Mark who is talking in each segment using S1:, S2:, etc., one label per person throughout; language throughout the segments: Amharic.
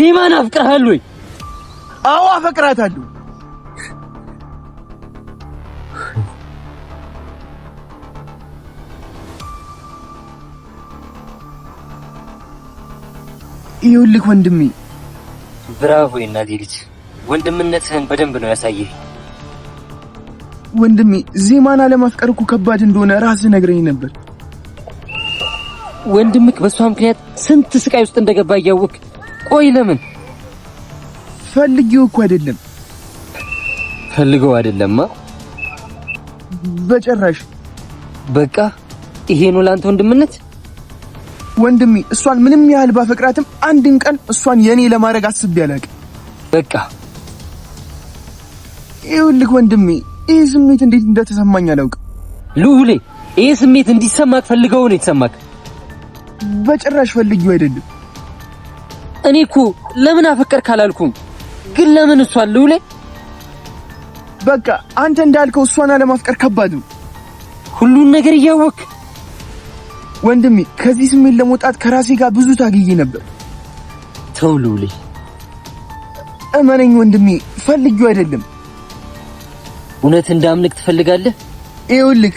S1: ዜማን አፍቅርሃል ወይ?
S2: አዎ አፈቅራታለሁ። ይኸውልህ ወንድሜ።
S1: ብራቮ የእናቴ ልጅ፣ ወንድምነትህን በደንብ ነው ያሳየህ።
S2: ወንድሜ ዜማን አለማፍቀር እኮ ከባድ እንደሆነ ራስህ ነግረኝ ነበር።
S1: ወንድምክ በሷ ምክንያት ስንት ስቃይ ውስጥ እንደገባ እያወቅ፣ ቆይ ለምን?
S2: ፈልጌው እኮ አይደለም።
S1: ፈልገው አይደለማ?
S2: በጭራሽ።
S1: በቃ ይሄ ነው ላንተ ወንድምነት?
S2: ወንድሜ እሷን ምንም ያህል ባፈቅራትም አንድን ቀን እሷን የኔ ለማድረግ አስቤ አላውቅም።
S1: በቃ
S2: ይኸውልህ ወንድሜ፣ ይሄ ስሜት እንዴት እንደተሰማኝ አላውቅም።
S1: ልዑሌ፣ ይሄ ስሜት እንዲሰማክ ፈልገው ነው የተሰማክ?
S2: በጭራሽ ፈልጌው አይደለም።
S1: እኔ እኮ ለምን አፈቀርክ አላልኩም፣ ግን ለምን እሷን? ልዑሌ
S2: በቃ አንተ እንዳልከው እሷን አለማፍቀር ከባድ ነው።
S1: ሁሉን ነገር እያወቅ
S2: ወንድሜ፣ ከዚህ ስሜት ለመውጣት ከራሴ ጋር ብዙ ታግዬ ነበር።
S1: ተው ልዑሌ፣
S2: እመነኝ ወንድሜ፣ ፈልጌው አይደለም።
S1: እውነት እንዳምልክ ትፈልጋለህ?
S2: ይኸውልህ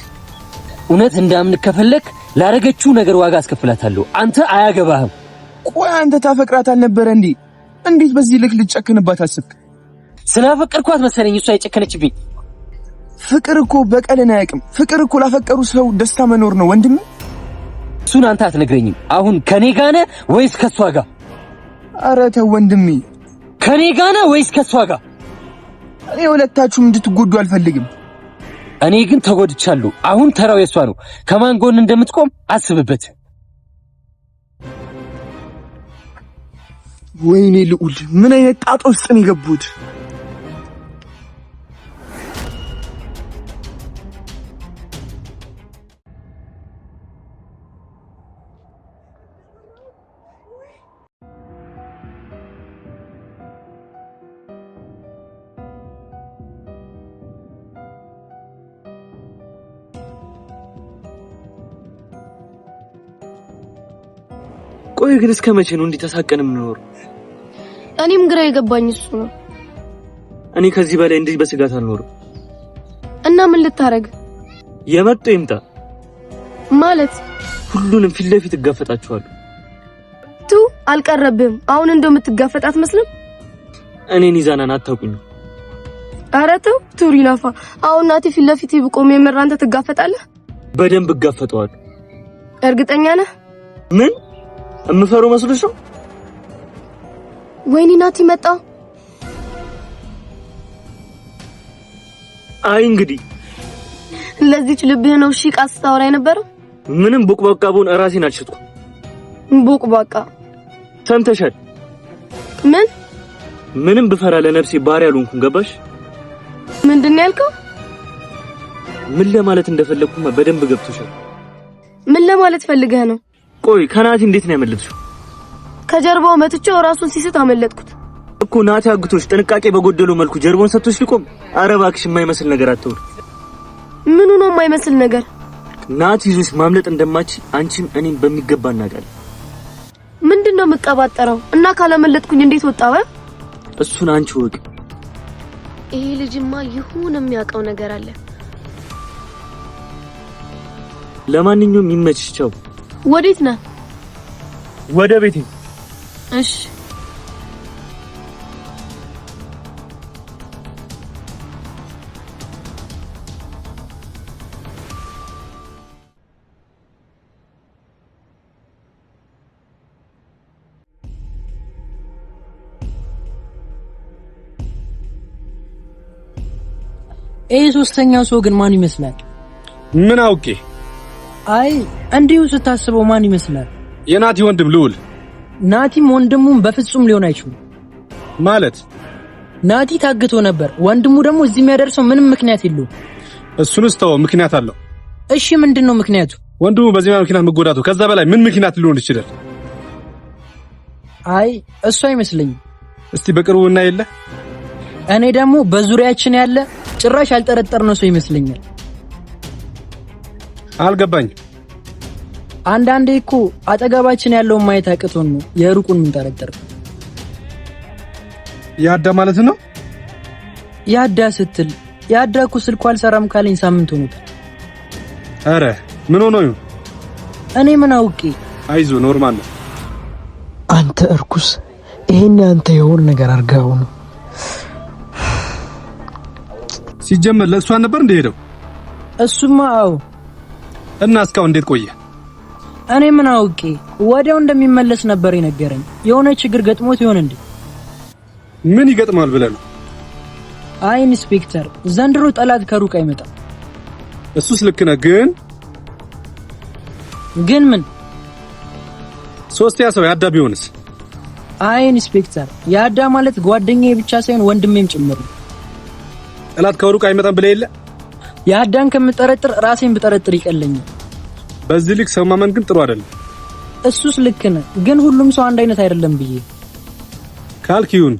S1: እውነት እንዳምልክ ከፈለክ ላረገችው ነገር ዋጋ አስከፍላታለሁ። አንተ አያገባህም።
S2: ቆይ አንተ ታፈቅራት አልነበረ እንዴ? እንዴት በዚህ ልክ ልትጨክንባት አስብክ?
S1: ስላፈቀርኳት መሰለኝ እሷ የጨከነችብኝ።
S2: ፍቅር እኮ በቀልን አያውቅም። ፍቅር እኮ ላፈቀሩ ሰው ደስታ መኖር ነው ወንድሜ።
S1: እሱን አንተ አትነግረኝም። አሁን ከኔ ጋር ነህ ወይስ ከሷ ጋር?
S2: ኧረ ተው ወንድሜ።
S1: ከኔ ጋር ነህ ወይስ ከሷ ጋር?
S2: እኔ ሁለታችሁም እንድትጎዱ አልፈልግም።
S1: እኔ ግን ተጎድቻለሁ። አሁን ተራው የሷ ነው። ከማን ጎን እንደምትቆም አስብበት።
S2: ወይኔ ልዑል፣ ምን አይነት ጣጣ ውስጥ ነው የገቡት? ቆይ ግን እስከ መቼ ነው እንዲህ ተሳቀን የምንኖር?
S3: እኔም ግራ የገባኝ እሱ ነው።
S2: እኔ ከዚህ በላይ እንዲህ በስጋት አልኖርም።
S3: እና ምን ልታረግ?
S2: የመጣው ይምጣ
S3: ማለት
S2: ሁሉንም ፊት ለፊት እጋፈጣቸዋለሁ።
S3: ቱ አልቀረብህም። አሁን እንደው የምትጋፈጣት መስለም።
S2: እኔን ይዛናን አታውቁኝ።
S3: ኧረ ተው ቱሪናፋ። አሁን ናቲ ፊት ለፊት ብቆም የምር አንተ ትጋፈጣለህ?
S2: በደንብ እጋፈጠዋለሁ።
S3: እርግጠኛ ነህ?
S2: ምን እምፈሩ መስሎሽ ነው?
S3: ወይኔ ናቲ መጣ።
S2: አይ እንግዲህ
S3: ለዚህች ልብህ ነው እሺ ቃል ስታወራ የነበረው?
S2: ምንም ቡቅባቃቡን እራሴን አልሸጥኩም።
S3: ቡቅባቃ
S2: ሰምተሻል? ምንም ብፈራ ለነፍሴ ባሪያ አልሆንኩም። ገባሽ?
S3: ምንድን ያልከው?
S2: ምን ለማለት እንደፈለኩማ በደንብ ገብቶሻል።
S3: ምን ለማለት ፈልገህ ነው?
S2: ቆይ ከናቲ እንዴት ነው ያመለጥሽው?
S3: ከጀርባው መጥቼው ራሱን ሲስት አመለጥኩት
S2: እኮ። ናቲ አግቶሽ ጥንቃቄ በጎደለው መልኩ ጀርባውን ሰጥቶሽ ሊቆም። ኧረ እባክሽ የማይመስል ነገር አትወሪ።
S3: ምኑ ነው የማይመስል ነገር?
S2: ናቲ ይዞሽ ማምለጥ እንደማች አንቺም እኔም በሚገባ እናውቃለን።
S3: ምንድነው የምትቀባጠረው? እና ካላመለጥኩኝ እንዴት ወጣው?
S2: እሱን አንቺ ወቅ።
S3: ይሄ ልጅማ ይሁን የሚያውቀው ነገር አለ።
S2: ለማንኛውም ይመችሽ። ቻው።
S3: ወዴት ነህ?
S2: ወደ ቤቴ።
S3: እሺ።
S4: ሶስተኛው ሰው ግን ማን ይመስላል?
S5: ምን አውቄ?
S4: አይ እንዲሁ ስታስበው ማን ይመስላል?
S5: የናቲ ወንድም ልዑል።
S4: ናቲም ወንድሙም በፍጹም ሊሆን አይችልም።
S5: ማለት
S4: ናቲ ታግቶ ነበር። ወንድሙ ደግሞ እዚህ የሚያደርሰው ምንም ምክንያት የለውም።
S5: እሱንስ ተው፣ ምክንያት አለው።
S4: እሺ ምንድነው ምክንያቱ?
S5: ወንድሙ በዚህ ምክንያት መጎዳቱ ከዛ በላይ ምን ምክንያት ሊሆን ይችላል?
S4: አይ እሱ አይመስለኝም።
S5: እስቲ በቅርቡ እና የለ።
S4: እኔ ደግሞ በዙሪያችን ያለ ጭራሽ ያልጠረጠርነው ሰው ይመስለኛል።
S5: አልገባኝም።
S4: አንዳንዴ እኮ አጠገባችን ያለውን ማየት አቅቶን ነው የሩቁን የምንጠረጥረው።
S5: ያዳ ማለት ነው?
S4: ያዳ ስትል ያዳ እኮ ስልኩ አልሰራም ካለኝ ሳምንት ሆኖታል።
S5: አረ ምን ሆኖ ነው?
S4: እኔ ምን አውቄ።
S5: አይዞ ኖርማል ነው።
S6: አንተ እርኩስ፣ ይሄን አንተ የሆነ ነገር አርጋው ነው።
S5: ሲጀመር ለእሷ ነበር እንደሄደው?
S4: እሱማ አዎ።
S5: እና እስካሁን እንዴት ቆየ?
S4: እኔ ምን አውቄ። ወዲያው እንደሚመለስ ነበር የነገረኝ። የሆነ ችግር ገጥሞት ይሆን እንዴ?
S5: ምን ይገጥማል ብለህ ነው?
S4: አይ ኢንስፔክተር፣ ዘንድሮ ጠላት ከሩቅ አይመጣም።
S5: እሱስ ልክ ነህ።
S4: ግን ምን
S5: ሶስተኛ ሰው ያዳ ቢሆንስ?
S4: አይ ኢንስፔክተር፣ ያዳ ማለት ጓደኛዬ ብቻ ሳይሆን ወንድሜም ጭምር ነው።
S5: ጠላት ከሩቅ አይመጣም ብለህ የለ?
S4: ያዳን ከምጠረጥር ራሴን ብጠረጥር ይቀለኛል።
S5: በዚህ ልክ ሰው ማመን ግን ጥሩ አይደለም።
S4: እሱስ ልክ ነህ፣ ግን ሁሉም ሰው አንድ አይነት አይደለም ብዬ
S5: ካልክ ይሁን።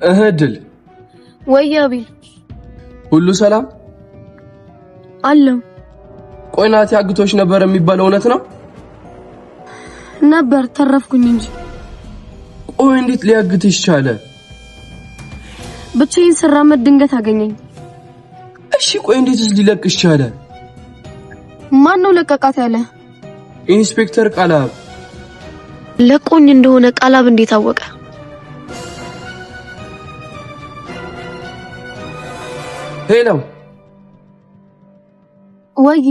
S2: እህድል
S3: ወያቢ
S2: ሁሉ ሰላም
S3: አለም።
S2: ቆይ ናቲ አግቶሽ ነበር የሚባለው እውነት ነው?
S3: ነበር ተረፍኩኝ እንጂ።
S2: ቆይ እንዴት ሊያግትሽ ቻለ?
S3: ብቻዬን ስራመድ ድንገት አገኘኝ።
S2: እሺ ቆይ እንዴትስ ሊለቅሽ ቻለ?
S3: ማን ነው ለቀቃት ያለ?
S2: ኢንስፔክተር ቃላብ።
S3: ለቆኝ እንደሆነ ቃላብ እንዴት አወቀ?
S2: ሄሎ
S3: ወይ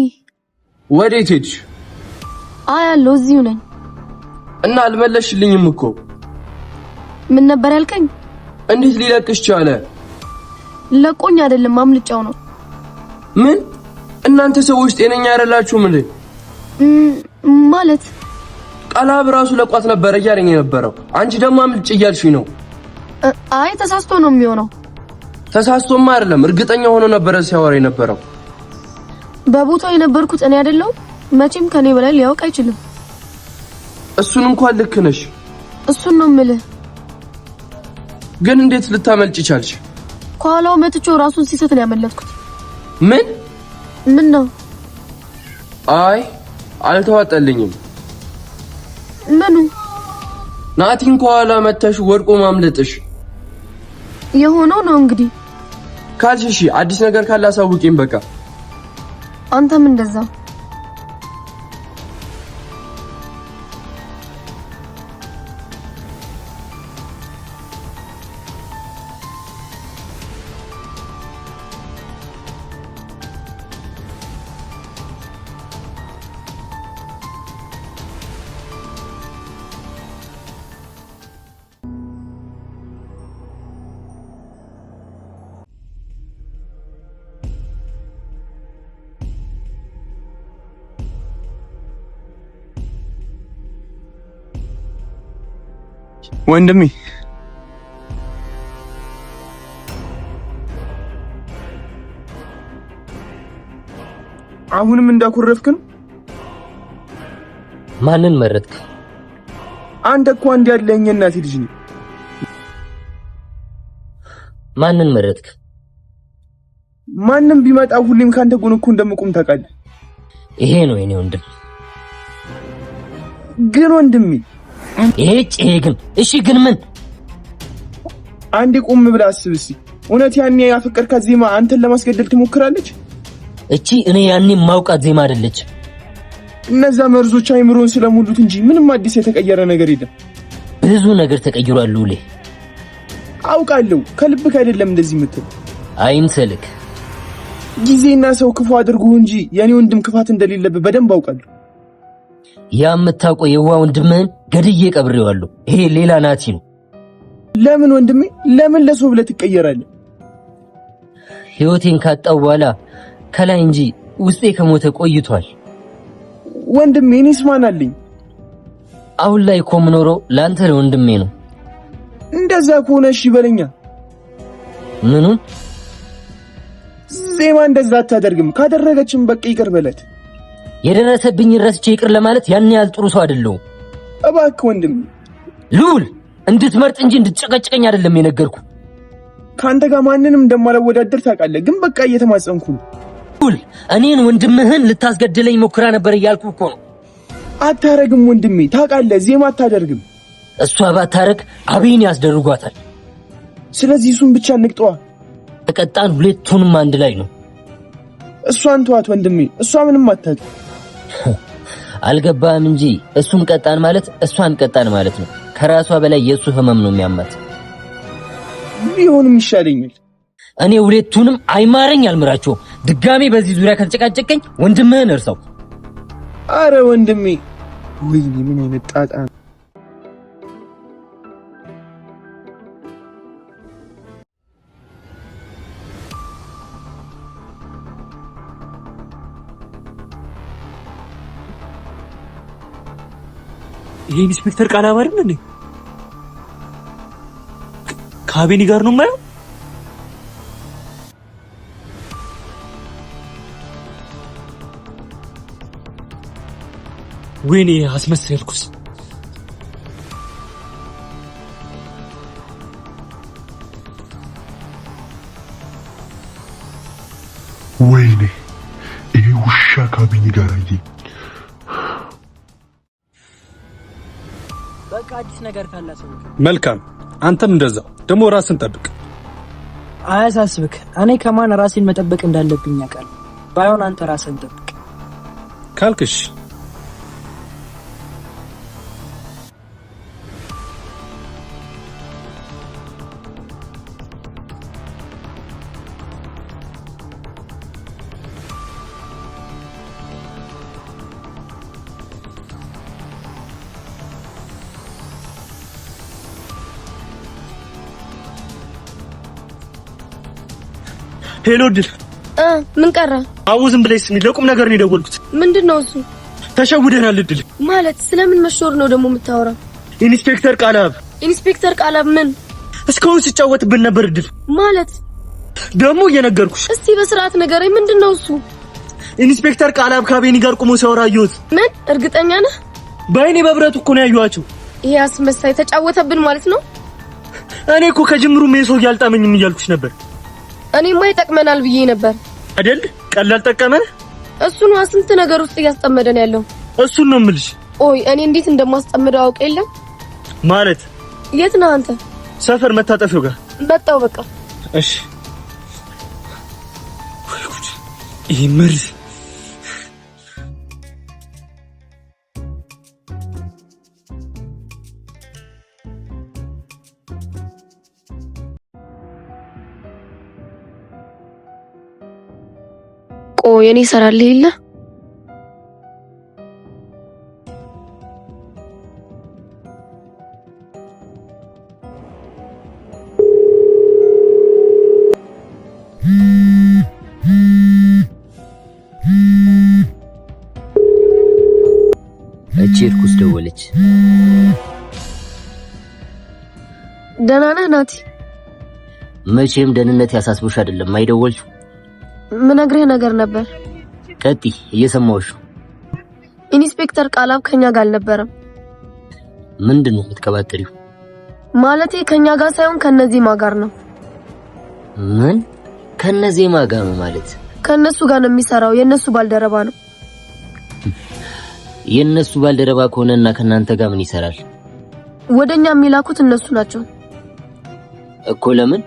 S2: ወዴት ሄድሽ?
S3: አያለው እዚሁ ነኝ።
S2: እና አልመለሽልኝም እኮ።
S3: ምን ነበር ያልከኝ?
S2: እንዴት ሊለቅሽ ቻለ?
S3: ለቆኝ አይደለም አምልጫው ነው።
S2: ምን? እናንተ ሰዎች ጤነኛ አይደላችሁም እንዴ?
S3: ማለት
S2: ቃላብ ራሱ ለቋት ነበር እያለኝ የነበረው። አንቺ ደግሞ አምልጭ እያልሽኝ ነው።
S3: አይ ተሳስቶ ነው የሚሆነው።
S2: ተሳስቶማ አይደለም፣ እርግጠኛ ሆኖ ነበር ሲያወራ የነበረው።
S3: በቦታው የነበርኩት እኔ አይደለሁ። መቼም ከኔ በላይ ሊያውቅ አይችልም።
S2: እሱን እንኳን ልክ ነሽ።
S3: እሱን ነው የምልህ።
S2: ግን እንዴት ልታመልጭ ቻልሽ?
S3: ከኋላው መትቼው ራሱን ሲሰት ነው ያመለጥኩት።
S2: ምን
S3: ነው?
S2: አይ አልተዋጠልኝም።
S3: ምኑ?
S2: ናቲን ከኋላ መተሽ ወድቆ ማምለጥሽ።
S3: የሆነው ነው እንግዲህ።
S2: ካልሽ አዲስ ነገር ካለ አሳውቂኝ በቃ።
S3: አንተም እንደዛ።
S2: ወንድሜ አሁንም እንዳኮረፍክ ነው?
S1: ማንን መረጥክ?
S2: አንተ እኮ አንድ ያለኝ እናት ልጅ ነኝ።
S1: ማንን መረጥክ?
S2: ማንም ቢመጣ ሁሌም ካንተ ጎን እኮ እንደምቆም ታውቃለህ።
S1: ይሄ ነው የኔ ወንድም።
S2: ግን ወንድሜ
S1: ይሄ ግን እሺ፣ ግን ምን?
S2: አንዴ ቆም ብለህ አስብ እስኪ። እውነት ያኔ ያፈቀርካት ዜማ አንተን ለማስገደል ትሞክራለች?
S1: እቺ እኔ ያኔ ማውቃት ዜማ አይደለች።
S2: እነዛ መርዞች አይምሮን ስለሞሉት እንጂ ምንም አዲስ የተቀየረ ነገር የለም።
S1: ብዙ ነገር ተቀይሯል ሉሌ።
S2: አውቃለሁ፣ ከልብክ አይደለም እንደዚህ የምትል።
S1: አይምሰልክ።
S2: ጊዜና ሰው ክፉ አድርጎ እንጂ የኔ ወንድም ክፋት እንደሌለበት በደንብ አውቃለሁ።
S1: ያ የምታውቀው የዋ ወንድምህን ገድዬ ቀብሬዋለሁ። ይሄ ሌላ ናቲ ነው።
S2: ለምን ወንድሜ ለምን ለሰው ብለህ ትቀየራለህ?
S1: ህይወቴን ካጣው በኋላ ከላይ እንጂ ውስጤ ከሞተ ቆይቷል።
S2: ወንድሜ እኔስ ማን አለኝ?
S1: አሁን ላይ እኮ የምኖረው ለአንተ ለወንድሜ ነው።
S2: እንደዛ ከሆነ እሺ በለኛ።
S1: ምኑን?
S2: ዜማ እንደዛ አታደርግም። ካደረገችም በቃ ይቅር በለት።
S1: የደረሰብኝ ረስቼ ይቅር ለማለት ያን ያህል ጥሩ ሰው አይደለሁም።
S2: እባክህ ወንድሜ
S1: ልዑል እንድትመርጥ እንጂ እንድትጨቀጭቀኝ አይደለም የነገርኩ።
S2: ካንተ ጋር ማንንም እንደማላወዳደር ታውቃለህ፣ ግን በቃ እየተማጸንኩ ነው።
S1: ልዑል እኔን ወንድምህን ልታስገድለኝ ሞክራ ነበር እያልኩ እኮ ነው።
S2: አታረግም ወንድሜ፣ ታውቃለህ ዜማ አታደርግም።
S1: እሷ ባታረግ አብይን ያስደርጓታል።
S2: ስለዚህ እሱን ብቻ እንቅጠዋ።
S1: ተቀጣን ሁለቱንም አንድ ላይ ነው።
S2: እሷን ተዋት ወንድሜ፣ እሷ ምንም አታውቅም።
S1: አልገባህም እንጂ እሱን ቀጣን ማለት እሷን ቀጣን ማለት ነው። ከራሷ በላይ የሱ ህመም ነው የሚያማት።
S2: ቢሆንም ይሻለኛል።
S1: እኔ ሁለቱንም አይማረኝ አልምራቸው። ድጋሜ በዚህ ዙሪያ ከተጨቃጨቀኝ ወንድምህን እርሰው።
S2: አረ ወንድሜ ወይኔ ምን አይነት ጣጣ ነው።
S7: ይሄ ኢንስፔክተር ቃላብ አይደል እንዴ? ከአቤኒ ጋር ነው የማየው። ወይኔ አስመሰልኩስ።
S8: ወይኔ ይሄ ውሻ ከአቤኒ ጋር አየኝ።
S4: በቃ አዲስ ነገር ካለ ሰው
S5: መልካም፣ አንተም እንደዛው። ደግሞ ራስን ጠብቅ።
S4: አያሳስብክ። እኔ ከማን ራሴን መጠበቅ እንዳለብኝ ያውቃል። ባይሆን አንተ ራስን ጠብቅ
S5: ካልክሽ
S7: ሄሎ ድል
S3: ምን ቀረ?
S7: አውዝም ብለሽ ስሚ፣ ለቁም ነገር ነው የደወልኩት።
S3: ምንድነው እሱ?
S7: ተሸውደናል ድል።
S3: ማለት ስለምን መሾር ነው ደግሞ የምታወራው?
S7: ኢንስፔክተር ቃላብ።
S3: ኢንስፔክተር ቃላብ ምን?
S7: እስካሁን ሲጫወትብን ነበር ድል።
S3: ማለት
S7: ደግሞ እየነገርኩሽ።
S3: እስቲ በስርዓት ንገረኝ፣ ምንድነው እሱ?
S7: ኢንስፔክተር ቃላብ ከአቤኒ ጋር ቆሞ ሲያወራ አየሁት።
S3: ምን? እርግጠኛ ነህ?
S7: በአይኔ በብረቱ እኮ ነው ያዩዋቸው።
S3: ይሄ አስመሳይ ተጫወተብን ማለት ነው።
S7: እኔ እኮ ከጅምሩ ሜሶ ያልጣመኝም እያልኩሽ ነበር።
S3: እኔማ ይጠቅመናል ብዬ ነበር
S7: አይደል? ቀላል ጠቀመን።
S3: እሱን ስንት ነገር ውስጥ እያስጠመደን ያለው
S7: እሱን ነው የምልሽ።
S3: ኦይ እኔ እንዴት እንደማስጠምደው አውቅ የለም
S7: ማለት።
S3: የት ነህ አንተ?
S7: ሰፈር መታጠፊያው ጋር
S3: መጣው። በቃ
S7: እሺ። ይሄ መርዝ
S3: ቆይ እኔ እሰራልህ የለ
S1: እርኩስ ደወለች።
S3: ደህና ነህ ናቲ?
S1: መቼም ደህንነት ያሳስብሽ አይደለም አይደወልሽው?
S3: ምነግርህ ነገር ነበር።
S1: ቀጢ እየሰማሁሽ።
S3: ኢንስፔክተር ቃላብ ከኛ ጋር አልነበረም።
S1: ምንድነው የምትቀባጥሪው?
S3: ማለቴ ከኛ ጋር ሳይሆን ከነዚህማ ጋር ነው።
S1: ምን? ከነዚህማ ጋር ነው ማለት?
S3: ከነሱ ጋር ነው የሚሰራው። የነሱ ባልደረባ ነው።
S1: የነሱ ባልደረባ ከሆነና ከናንተ ጋር ምን ይሰራል?
S3: ወደኛ የሚላኩት እነሱ ናቸው
S1: እኮ። ለምን?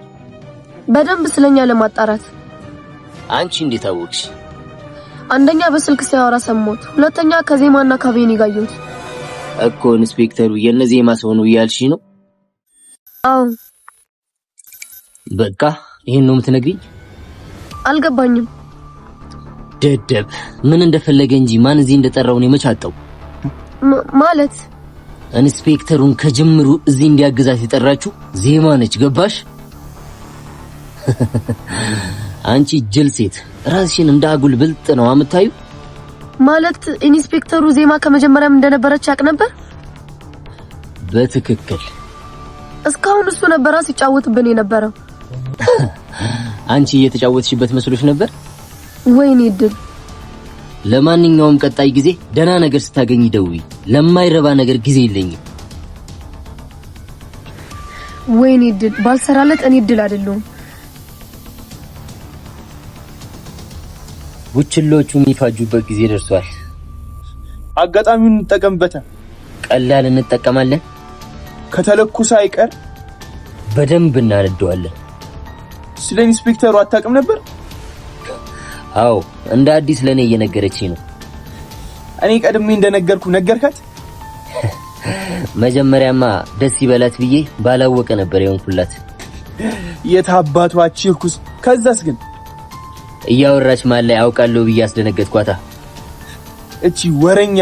S3: በደንብ ስለኛ ለማጣራት።
S1: አንቺ እንዴት አወቅሽ?
S3: አንደኛ በስልክ ሲያወራ ሰሞት፣ ሁለተኛ ከዜማና ከአቤኒ ጋር ያዩት
S1: እኮ። ኢንስፔክተሩ የነዜማ ሰው ነው እያልሽ ነው?
S3: አዎ።
S1: በቃ ይሄን ነው የምትነግሪኝ?
S3: አልገባኝም።
S1: ደደብ ምን እንደፈለገ እንጂ ማን እዚህ እንደጠራው ነው መቻጣው?
S3: ማለት
S1: ኢንስፔክተሩን ከጅምሩ እዚህ እንዲያግዛት የጠራችሁ ዜማ ነች። ገባሽ? አንቺ ጅል ሴት ራስሽን እንዳጉል ብልጥ ነው አምታዩ።
S3: ማለት ኢንስፔክተሩ ዜማ ከመጀመሪያም እንደነበረች ያቅ ነበር?
S1: በትክክል።
S3: እስካሁን እሱ ነበር ሲጫወትብን የነበረው።
S1: አንቺ እየተጫወትሽበት መስሎሽ ነበር?
S3: ወይኔ እድል።
S1: ለማንኛውም ቀጣይ ጊዜ ደህና ነገር ስታገኝ ደውይ። ለማይረባ ነገር ጊዜ የለኝም።
S3: ወይኔ እድል። ባልሰራለት እኔ እድል አይደለሁም።
S1: ቡችሎቹ የሚፋጁበት ጊዜ ደርሷል።
S2: አጋጣሚውን እንጠቀምበት።
S1: ቀላል እንጠቀማለን።
S2: ከተለኩሰ አይቀር
S1: በደንብ እናነደዋለን።
S2: ስለ ኢንስፔክተሩ አታውቅም ነበር?
S1: አዎ፣ እንደ አዲስ ለኔ እየነገረችኝ ነው።
S2: እኔ ቀድሜ እንደነገርኩ ነገርካት?
S1: መጀመሪያማ ደስ ይበላት ብዬ ባላወቀ ነበር የሆንኩላት።
S2: የታባቷ ቺርኩስ። ከዛስ ግን
S1: እያወራች ማለ አውቃለሁ ብዬ አስደነገጥኳታ።
S2: እቺ ወረኛ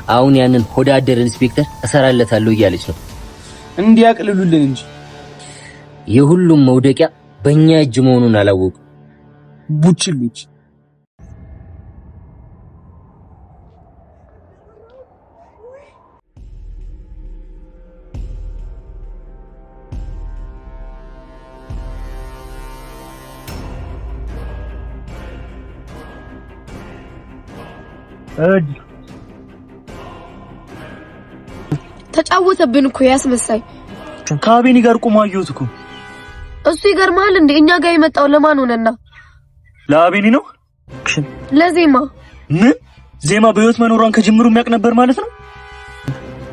S1: አሁን ያንን ሆዳደር ኢንስፔክተር እሰራለታለሁ እያለች ነው።
S2: እንዲያቅልሉልን እንጂ
S1: የሁሉም መውደቂያ በእኛ እጅ መሆኑን አላወቁ
S2: ቡችሎች።
S3: ተጫወተብን እኮ ያስመሳይ።
S7: ከአቤኒ ጋር ቆሞ አየሁት እኮ።
S3: እሱ ይገርማል እንዴ! እኛ ጋር የመጣው ለማን ሆነና?
S7: ለአቤኒ ነው?
S3: ለዜማ።
S7: ምን? ዜማ በህይወት መኖሯን ከጅምሩ የሚያውቅ ነበር ማለት ነው?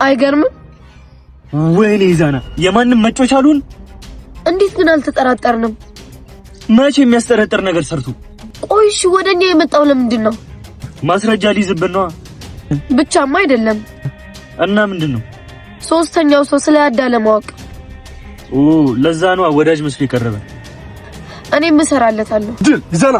S3: አይገርምም?
S7: ወይኔ ዛና የማንም መጮች አሉን።
S3: እንዴት ግን አልተጠራጠርንም?
S7: መቼ የሚያስጠረጥር ነገር ሰርቱ?
S3: ቆይሽ ወደኛ የመጣው ለምንድን ነው?
S7: ማስረጃ ሊይዝብን ነው።
S3: ብቻማ አይደለም።
S7: እና ምንድን ነው?
S3: ሶስተኛው ሰው ስለያዳ ለማወቅ።
S7: ለዛ ነው ወዳጅ መስሎ የቀረበ።
S3: እኔም እሰራለታለሁ።
S5: ድል ይዘና